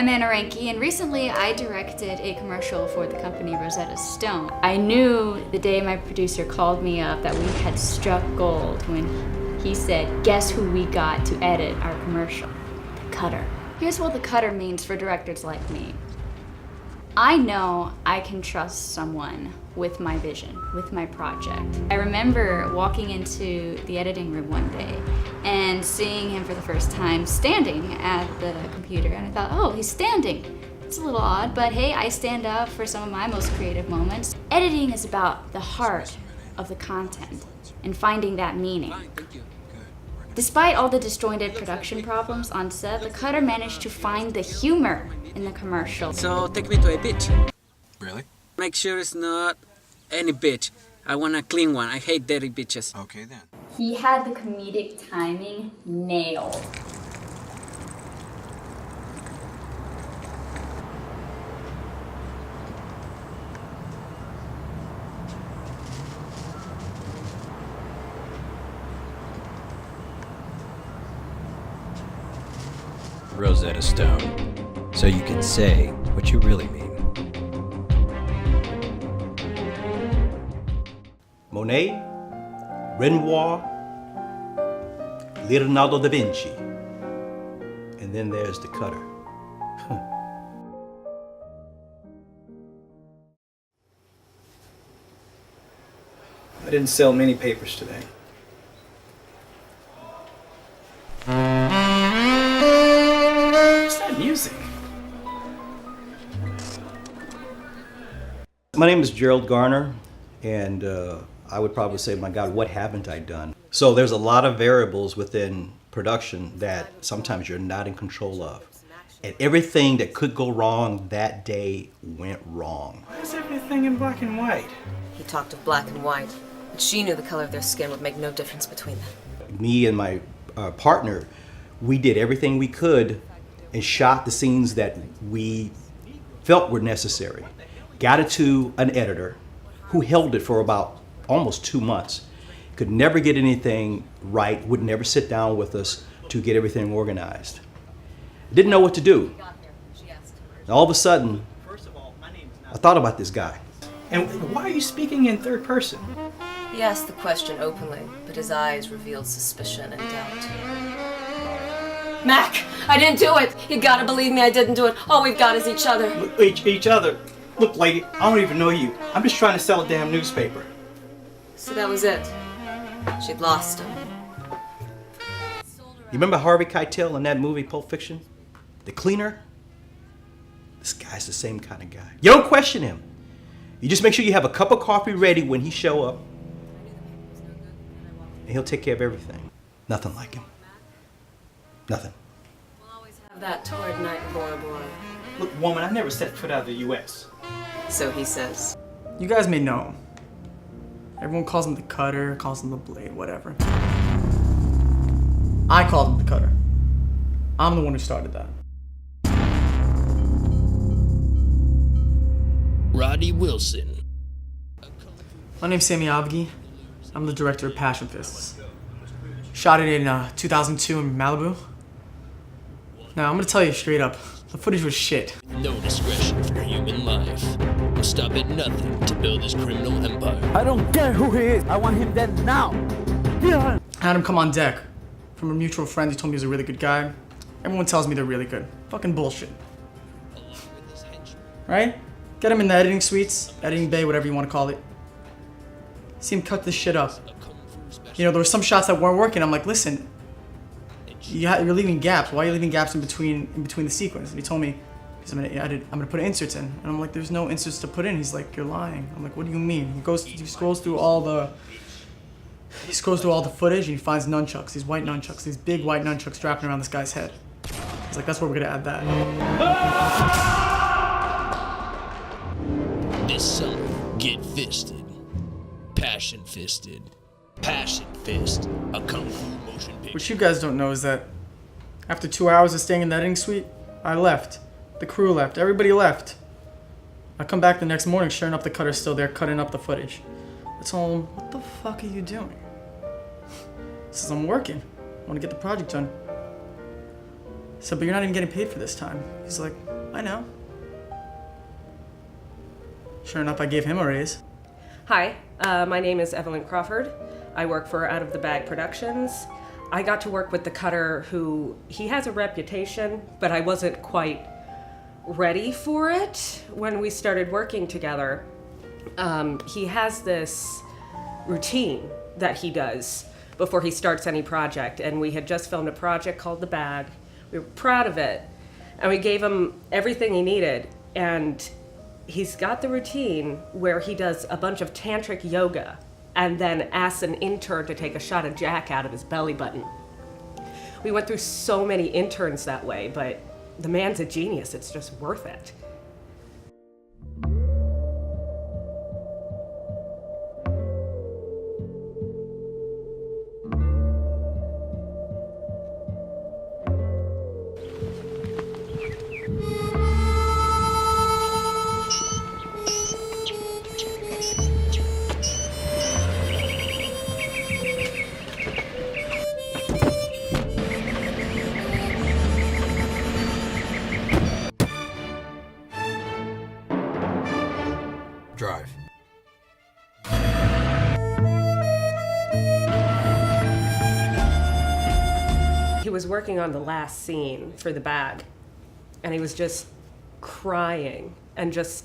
I'm Anna Ranke, and recently I directed a commercial for the company Rosetta Stone. I knew the day my producer called me up that we had struck gold when he said, guess who we got to edit our commercial? The cutter. Here's what the cutter means for directors like me. I know I can trust someone with my vision, with my project. I remember walking into the editing room one day and seeing him for the first time standing at the computer, and I thought, oh, he's standing. It's a little odd, but hey, I stand up for some of my most creative moments. Editing is about the heart of the content and finding that meaning. Despite all the disjointed production problems on set, the cutter managed to find the humor in the commercial. So take me to a beach. Really? Make sure it's not any beach. I want a clean one. I hate dirty beaches. Okay then. He had the comedic timing nailed. Rosetta Stone, so you can say what you really mean. Monet, Renoir, Leonardo da Vinci, and then there's the cutter. I didn't sell many papers today. What's that music? My name is Gerald Garner, and I would probably say, my God, what haven't I done? So there's a lot of variables within production that sometimes you're not in control of. And everything that could go wrong that day went wrong. Why is everything in black and white? He talked of black and white, but she knew the color of their skin would make no difference between them. Me and my partner, we did everything we could and shot the scenes that we felt were necessary. Got it to an editor who held it for about almost 2 months. Could never get anything right, would never sit down with us to get everything organized. Didn't know what to do. And all of a sudden, I thought about this guy. And why are you speaking in third person? He asked the question openly, but his eyes revealed suspicion and doubt. Mac, I didn't do it! You gotta believe me, I didn't do it. All we've got is each other. Look, each other. Look, lady, I don't even know you. I'm just trying to sell a damn newspaper. So that was it. She'd lost him. You remember Harvey Keitel in that movie, Pulp Fiction? The cleaner? This guy's the same kind of guy. You don't question him. You just make sure you have a cup of coffee ready when he show up. And he'll take care of everything. Nothing like him. Nothing. We'll always have that toward night, Bora Bora. Look, woman, I never set foot out of the U.S. So he says. You guys may know him. Everyone calls him the cutter, calls him the blade, whatever. I called him the cutter. I'm the one who started that. Roddy Wilson. My name's Sammy Abgi. I'm the director of Passion Fists. Shot it in 2002 in Malibu. Now, I'm gonna tell you straight up, the footage was shit. No discretion for human life. Will stop at nothing to build his criminal empire. I don't care who he is. I want him dead now. Yeah. I had him come on deck. From a mutual friend, he told me he was a really good guy. Everyone tells me they're really good. Fucking bullshit. Right? Get him in the editing suites, editing bay, whatever you want to call it. See him cut this shit up. You know, there were some shots that weren't working. I'm like, listen, you're leaving gaps. Why are you leaving gaps in between the sequence? And he told me, I'm gonna put inserts in. And I'm like, there's no inserts to put in. He's like, you're lying. I'm like, what do you mean? He scrolls through all the footage and he finds nunchucks, these white nunchucks, these big white nunchucks strapped around this guy's head. He's like, that's where we're gonna add that. This summer, get fisted. Passion Fisted. Passion Fist. A kung fu motion picture. What you guys don't know is that after 2 hours of staying in the editing suite, I left. The crew left. Everybody left. I come back the next morning, sure enough, the cutter's still there cutting up the footage. I told him, what the fuck are you doing? He says, I'm working. I want to get the project done. So, but you're not even getting paid for this time. He's like, I know. Sure enough, I gave him a raise. Hi, my name is Evelyn Crawford. I work for Out of the Bag Productions. I got to work with the cutter who, he has a reputation, but I wasn't quite ready for it when we started working together. He has this routine that he does before he starts any project, and we had just filmed a project called The Bag. We were proud of it, and we gave him everything he needed, and he's got the routine where he does a bunch of tantric yoga and then asks an intern to take a shot of Jack out of his belly button. We went through so many interns that way, but the man's a genius. It's just worth it. Drive. He was working on the last scene for The Bag, and he was just crying and just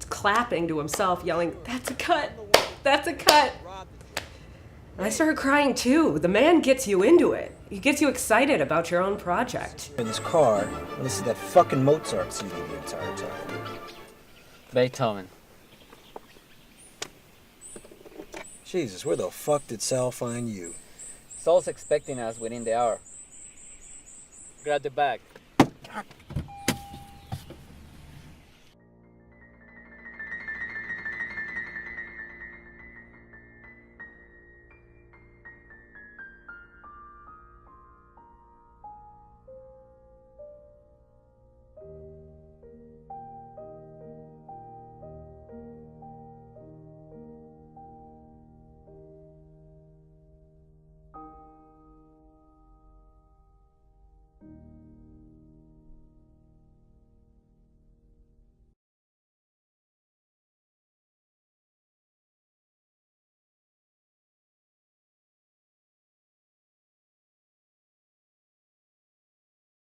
clapping to himself, yelling, "That's a cut! That's a cut!" And I started crying too. The man gets you into it. He gets you excited about your own project. In this car, and listen to that fucking Mozart CD the entire time. Beethoven. Jesus, where the fuck did Sal find you? Saul's expecting us within the hour. Grab the bag.